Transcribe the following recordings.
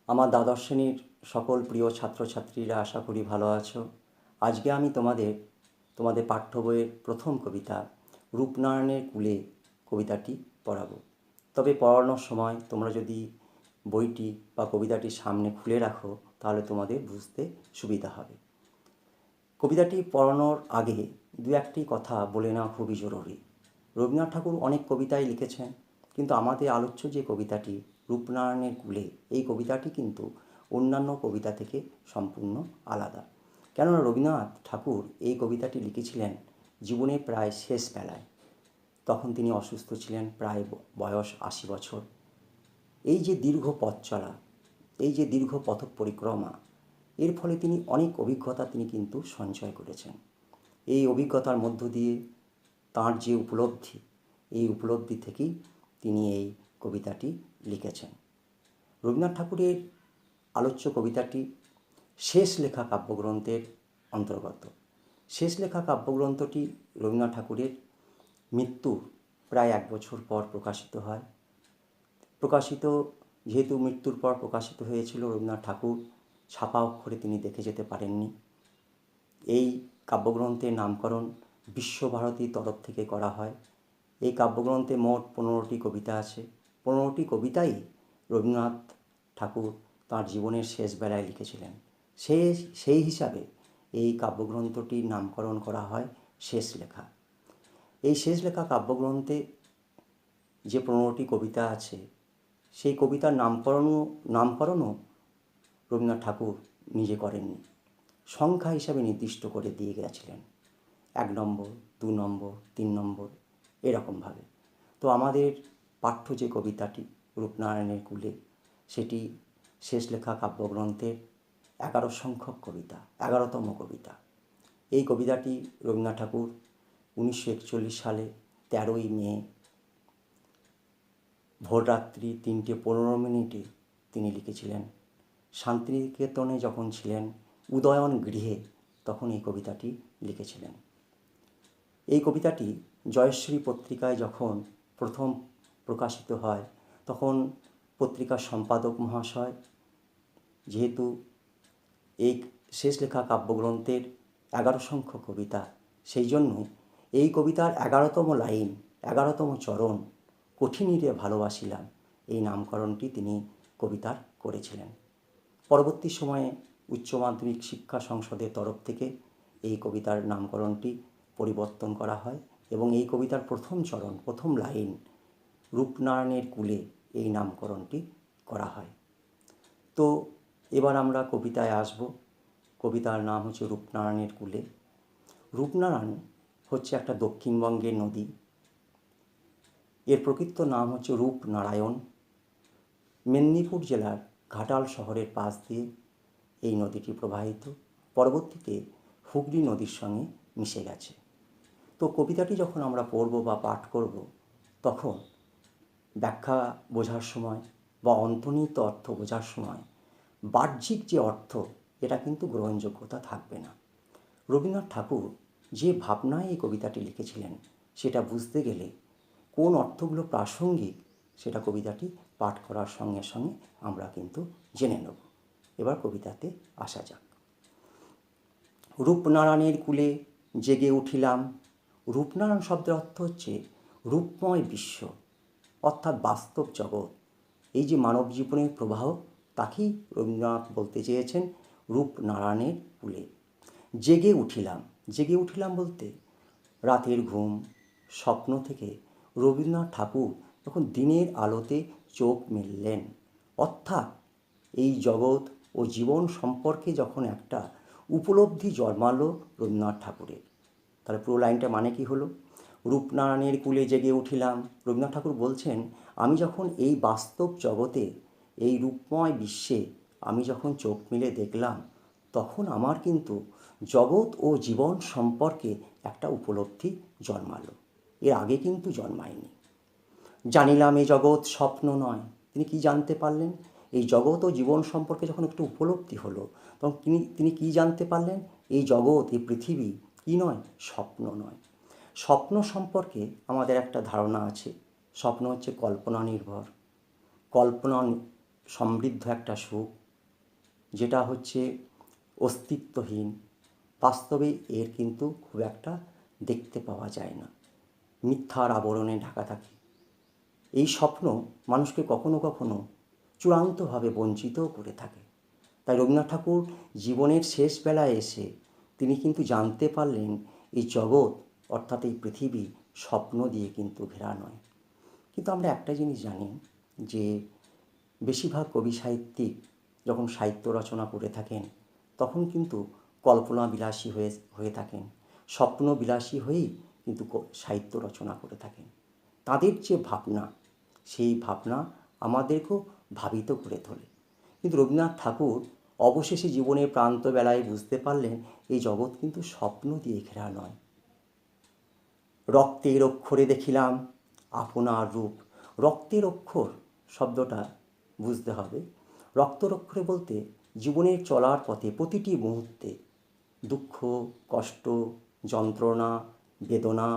আমার দ্বাদশ শ্রেণীর সকল প্রিয় ছাত্রছাত্রীরা আশা করি ভালো আছো। আজকে আমি তোমাদের পাঠ্য বইয়ের প্রথম কবিতা রূপনারায়ণের কূলে কবিতাটি পড়াবো। তবে পড়ানোর সময় তোমরা যদি বইটি বা কবিতাটি সামনে খুলে রাখো তাহলে তোমাদের বুঝতে সুবিধা হবে। কবিতাটি পড়ানোর আগে দু একটি কথা বলে নেওয়া খুবই জরুরি। রবীন্দ্রনাথ ঠাকুর অনেক কবিতাই লিখেছেন, কিন্তু আমাদের আলোচ্য যে কবিতাটি রূপনারায়ণের কূলে, এই কবিতাটি কিন্তু অন্যান্য কবিতা থেকে সম্পূর্ণ আলাদা। কেননা রবীন্দ্রনাথ ঠাকুর এই কবিতাটি লিখেছিলেন জীবনের প্রায় শেষ বেলায়। তখন তিনি অসুস্থ ছিলেন, প্রায় বয়স 80 বছর। এই যে দীর্ঘ পথ চলা, এই যে দীর্ঘ পথ পরিক্রমা, এর ফলে তিনি অনেক অভিজ্ঞতা তিনি কিন্তু সঞ্চয় করেছেন। এই অভিজ্ঞতার মধ্য দিয়ে তাঁর যে উপলব্ধি, এই উপলব্ধি থেকেই তিনি এই কবিতাটি লিখেছেন। রবীন্দ্রনাথ ঠাকুরের আলোচ্য কবিতাটি শেষ লেখা কাব্যগ্রন্থের অন্তর্গত। শেষ লেখা কাব্যগ্রন্থটি রবীন্দ্রনাথ ঠাকুরের মৃত্যুর প্রায় 1 বছর পর প্রকাশিত হয়। যেহেতু মৃত্যুর পর প্রকাশিত হয়েছিল, রবীন্দ্রনাথ ঠাকুর ছাপা অক্ষরে তিনি দেখে যেতে পারেননি। এই কাব্যগ্রন্থের নামকরণ বিশ্বভারতীর তরফ থেকে করা হয়। এই কাব্যগ্রন্থে মোট 15টি কবিতা আছে। 15টি কবিতাই রবীন্দ্রনাথ ঠাকুর তাঁর জীবনের শেষ বেলায় লিখেছিলেন। সেই হিসাবে এই কাব্যগ্রন্থটির নামকরণ করা হয় শেষ লেখা। এই শেষ লেখা কাব্যগ্রন্থে যে 15টি কবিতা আছে, সেই কবিতার নামকরণও রবীন্দ্রনাথ ঠাকুর নিজে করেননি, সংখ্যা হিসাবে নির্দিষ্ট করে দিয়ে গেছিলেন, 1 নম্বর, 2 নম্বর, 3 নম্বর, এরকমভাবে। তো আমাদের পাঠ্য যে কবিতাটি রূপনারায়ণের কূলে, সেটি শেষ লেখা কাব্যগ্রন্থের 11 সংখ্যক কবিতা, 11তম কবিতা। এই কবিতাটি রবীন্দ্রনাথ ঠাকুর 1941 সালে 13ই মে ভোররাত্রি 3:15 তিনি লিখেছিলেন। শান্তিনিকেতনে যখন ছিলেন উদয়ন গৃহে, তখন এই কবিতাটি লিখেছিলেন। এই কবিতাটি জয়শ্রী পত্রিকায় যখন প্রথম প্রকাশিত হয়, তখন পত্রিকার সম্পাদক মহাশয়, যেহেতু এই শেষ লেখা কাব্যগ্রন্থের 11 সংখ্যক কবিতা, সেই জন্য এই কবিতার 11তম লাইন, 11তম চরণ কঠিনীরে ভালোবাসিলাম, এই নামকরণটি তিনি কবিতার করেছিলেন। পরবর্তী সময়ে উচ্চ মাধ্যমিক শিক্ষা সংসদের তরফ থেকে এই কবিতার নামকরণটি পরিবর্তন করা হয় এবং এই কবিতার প্রথম চরণ, প্রথম লাইন রূপনারায়ণের কূলে, এই নামকরণটি করা হয়। তো এবার আমরা কবিতায় আসব। কবিতার নাম হচ্ছে রূপনারায়ণের কূলে। রূপনারায়ণ হচ্ছে একটা দক্ষিণবঙ্গের নদী। এর প্রকৃত নাম হচ্ছে রূপনারায়ণ। মেদিনীপুর জেলার ঘাটাল শহরের পাশ দিয়ে এই নদীটি প্রবাহিত, পরবর্তীতে হুগলি নদীর সঙ্গে মিশে গেছে। তো কবিতাটি যখন আমরা পড়ব বা পাঠ করব, তখন ব্যাখ্যা বোঝার সময় বা অন্তর্নিহিত অর্থ বোঝার সময় বাহ্যিক যে অর্থ, এটা কিন্তু গ্রহণযোগ্যতা থাকবে না। রবীন্দ্রনাথ ঠাকুর যে ভাবনায় এই কবিতাটি লিখেছিলেন, সেটা বুঝতে গেলে কোন অর্থগুলো প্রাসঙ্গিক, সেটা কবিতাটি পাঠ করার সঙ্গে সঙ্গে আমরা কিন্তু জেনে নেব। এবার কবিতাতে আসা যাক। রূপনারায়ণের কূলে জেগে উঠিলাম। রূপনারায়ণ শব্দের অর্থ হচ্ছে রূপময় বিশ্ব, অর্থাৎ বাস্তব জগৎ। এই যে মানব জীবনের প্রবাহ, তাকেই রবীন্দ্রনাথ বলতে চেয়েছেন রূপনারায়ণের কূলে। জেগে উঠিলাম, জেগে উঠিলাম বলতে রাতের ঘুম, স্বপ্ন থেকে রবীন্দ্রনাথ ঠাকুর যখন দিনের আলোতে চোখ মেললেন, অর্থাৎ এই জগৎ ও জীবন সম্পর্কে যখন একটা উপলব্ধি জন্মালো রবীন্দ্রনাথ ঠাকুরের। তাহলে পুরো লাইনটা মানে কি হলো? রূপনারায়ণের কূলে জেগে উঠিলাম। রবীন্দ্রনাথ ঠাকুর বলছেন, আমি যখন এই বাস্তব জগতে, এই রূপময় বিশ্বে আমি যখন চোখ মেলে দেখলাম, তখন আমার কিন্তু জগৎ ও জীবন সম্পর্কে একটা উপলব্ধি জন্মালো। এর আগে কিন্তু জন্মায়নি। জানিলাম এই জগৎ স্বপ্ন নয়। তিনি কি জানতে পারলেন? এই জগৎ ও জীবন সম্পর্কে যখন একটু উপলব্ধি হলো, তখন তিনি কি জানতে পারলেন? এই জগৎ, এই পৃথিবী কি নয়? স্বপ্ন নয়। স্বপ্ন সম্পর্কে আমাদের একটা ধারণা আছে, স্বপ্ন হচ্ছে কল্পনা নির্ভর। কল্পনা সমৃদ্ধ একটা সুখ, যেটা হচ্ছে অস্তিত্বহীন, বাস্তবে এর কিন্তু খুব একটা দেখতে পাওয়া যায় না, মিথ্যার আবরণে ঢাকা থাকে। এই স্বপ্ন মানুষকে কখনো কখনো চূড়ান্তভাবে বঞ্চিতও করে থাকে। তাই রবীন্দ্রনাথ ঠাকুর জীবনের শেষ বেলায় এসে তিনি কিন্তু জানতে পারলেন এই জগৎ অর্থাৎ এই পৃথিবী স্বপ্ন দিয়ে কিন্তু ঘেরা নয়। কিন্তু আমরা একটা জিনিস জানি যে বেশিরভাগ কবি সাহিত্যিক যখন সাহিত্য রচনা করে থাকেন তখন কিন্তু কল্পনা বিলাসী হয়ে থাকেন, স্বপ্ন বিলাসী হয়েই কিন্তু সাহিত্য রচনা করে থাকেন। তাদের যে ভাবনা, সেই ভাবনা আমাদেরকেও ভাবিত করে তোলে। কিন্তু রবীন্দ্রনাথ ঠাকুর অবশেষে জীবনের প্রান্তবেলায় বুঝতে পারলেন এই জগৎ কিন্তু স্বপ্ন দিয়ে ঘেরা নয়। রক্তের অক্ষরে দেখিলাম আপনার রূপ। রক্তের অক্ষর শব্দটা বুঝতে হবে। রক্তের অক্ষরে বলতে জীবনের চলার পথে প্রতিটি মুহূর্তে দুঃখ, কষ্ট, যন্ত্রণা, বেদনা,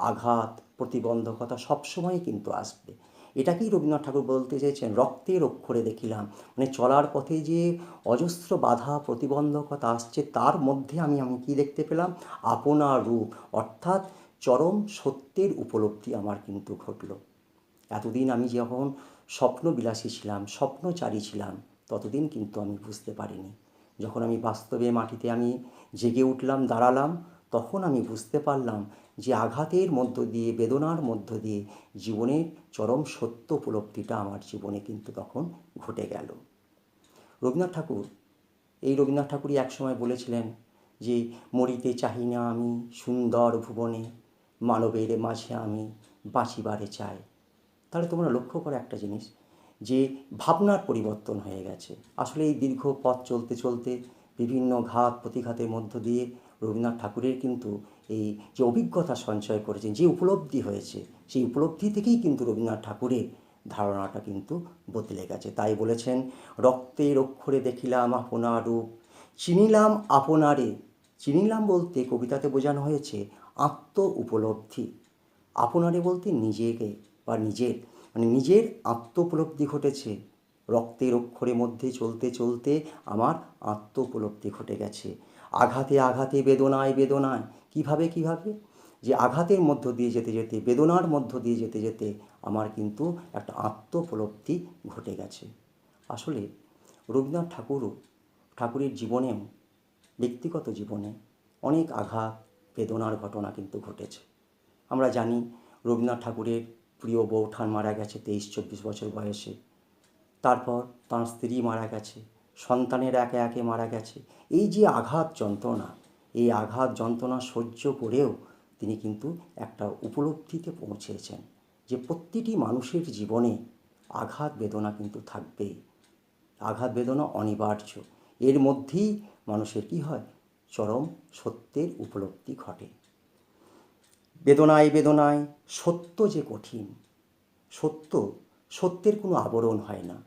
আঘাত, প্রতিবন্ধকতা সবসময় কিন্তু আসবে। এটাকেই রবীন্দ্রনাথ ঠাকুর বলতে চেয়েছেন, রক্তের অক্ষরে দেখিলাম। মানে চলার পথে যে অজস্র বাধা প্রতিবন্ধকতা আসছে তার মধ্যে আমি কী দেখতে পেলাম? আপনার রূপ, অর্থাৎ চরম সত্যের উপলব্ধি আমার কিন্তু ঘটল। এতদিন আমি যখন স্বপ্নবিলাসী ছিলাম, স্বপ্নচারী ছিলাম, ততদিন কিন্তু আমি বুঝতে পারিনি। যখন আমি বাস্তবে মাটিতে আমি জেগে উঠলাম, দাঁড়ালাম, তখন আমি বুঝতে পারলাম যে আঘাতের মধ্য দিয়ে, বেদনার মধ্য দিয়ে জীবনের চরম সত্য উপলব্ধিটা আমার জীবনে কিন্তু তখন ঘটে গেল। রবীন্দ্রনাথ ঠাকুরই একসময় বলেছিলেন যে মরিতে চাহি না আমি সুন্দর ভুবনে, মানবের মাঝে আমি বাঁচিবারে চাই। তাহলে তোমরা লক্ষ্য করো একটা জিনিস, যে ভাবনার পরিবর্তন হয়ে গেছে। আসলে এই দীর্ঘ পথ চলতে চলতে বিভিন্ন ঘাত প্রতিঘাতের মধ্য দিয়ে রবীন্দ্রনাথ ঠাকুরের কিন্তু এই যে অভিজ্ঞতা সঞ্চয় করেছেন, যে উপলব্ধি হয়েছে, সেই উপলব্ধি থেকেই কিন্তু রবীন্দ্রনাথ ঠাকুরের ধারণাটা কিন্তু বদলে গেছে। তাই বলেছেন, রক্তের অক্ষরে দেখিলাম আপনার রূপ, চিনিলাম আপনারে। চিনিলাম বলতে কবিতাতে বোঝানো হয়েছে আত্ম উপলব্ধি। আপনারে বলতে নিজেকে বা নিজের আত্ম উপলব্ধি ঘটেছে। রক্তের অক্ষরের মধ্যে চলতে চলতে আমার আত্ম উপলব্ধি ঘটে গেছে। আঘাতে আঘাতে, বেদনায় বেদনায়, কিভাবে যে আঘাতের মধ্য দিয়ে যেতে যেতে, বেদনার মধ্য দিয়ে যেতে যেতে আমার কিন্তু একটা আত্ম উপলব্ধি ঘটে গেছে। আসলে রবীন্দ্রনাথ ঠাকুরের জীবনেও, ব্যক্তিগত জীবনে অনেক আঘাত বেদনার ঘটনা কিন্তু ঘটেছে। আমরা জানি রবীন্দ্রনাথ ঠাকুরের প্রিয় বৌঠান মারা গেছে 23-24 বছর বয়সে। তারপর তাঁর স্ত্রী মারা গেছে, সন্তানের একে একে মারা গেছে। এই যে আঘাত যন্ত্রণা, এই আঘাত যন্ত্রণা সহ্য করেও তিনি কিন্তু একটা উপলব্ধিতে পৌঁছেছেন যে প্রতিটি মানুষের জীবনে আঘাত বেদনা কিন্তু থাকবেই। আঘাত বেদনা অনিবার্য। এর মধ্যেই মানুষের কী হয়? চরম সত্যের উপলব্ধি ঘটে। বেদনায় বেদনায় সত্য যে কঠিন, সত্যের কোনো আবরণ হয় না,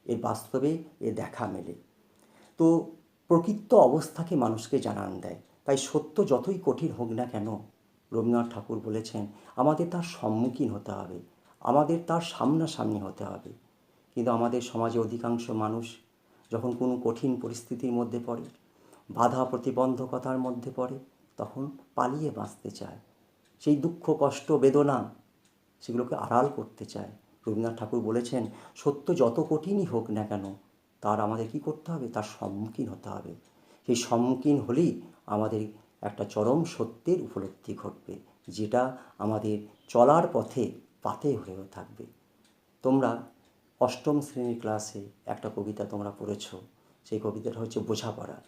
এর বাস্তবে এ দেখা মেলে। তো প্রকৃত অবস্থাকে মানুষকে জানান দেয়। তাই সত্য যতই কঠিন হোক না কেন, রবীন্দ্রনাথ ঠাকুর বলেছেন আমাদের তার সম্মুখীন হতে হবে, আমাদের তার সামনাসামনি হতে হবে। কিন্তু আমাদের সমাজে অধিকাংশ মানুষ যখন কোনো কঠিন পরিস্থিতির মধ্যে পড়ে, বাধা প্রতিবন্ধকতার মধ্যে পড়ে, তখন পালিয়ে বাঁচতে চায়। সেই দুঃখ, কষ্ট, বেদনা সেগুলোকে আড়াল করতে চায়। রবীন্দ্রনাথ ঠাকুর বলেছেন সত্য যত কঠিনই হোক না কেন, তার আমাদের কী করতে হবে? তার সম্মুখীন হতে হবে। সেই সম্মুখীন হলেই আমাদের একটা চরম সত্যের উপলব্ধি ঘটবে, যেটা আমাদের চলার পথে পাথেয় হয়েও থাকবে। তোমরা অষ্টম শ্রেণীর ক্লাসে একটা কবিতা তোমরা পড়েছ। সেই কবিতাটা হচ্ছে বোঝাপড়া।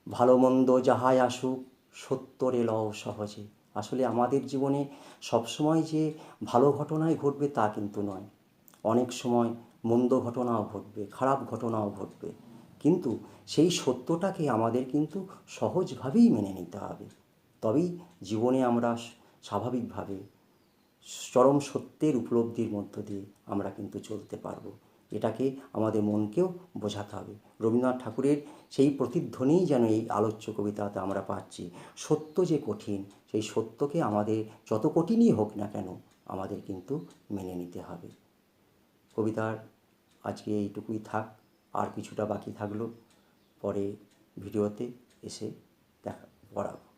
ভালো মন্দ যাহাই আসুক সত্যরে লও সহজে। আসলে আমাদের জীবনে সবসময় যে ভালো ঘটনাই ঘটবে তা কিন্তু নয়। অনেক সময় মন্দ ঘটনাও ঘটবে, খারাপ ঘটনাও ঘটবে। কিন্তু সেই সত্যটাকে আমাদের কিন্তু সহজভাবেই মেনে নিতে হবে। তবেই জীবনে আমরা স্বাভাবিকভাবে চরম সত্যের উপলব্ধির মধ্য দিয়ে আমরা কিন্তু চলতে পারবো। এটাকে আমাদের মনকেও বোঝাতে হবে। রবীন্দ্রনাথ ঠাকুরের সেই প্রতিধ্বনিই যেন এই আলোচ্য কবিতাতে আমরা পাচ্ছি। সত্য যে কঠিন, সেই সত্যকে আমাদের যত কঠিনই হোক না কেন আমাদের কিন্তু মেনে নিতে হবে। কবিতার আজকে এইটুকুই থাক, আর কিছুটা বাকি থাকলো পরে ভিডিওতে এসে দেখা পড়াবো।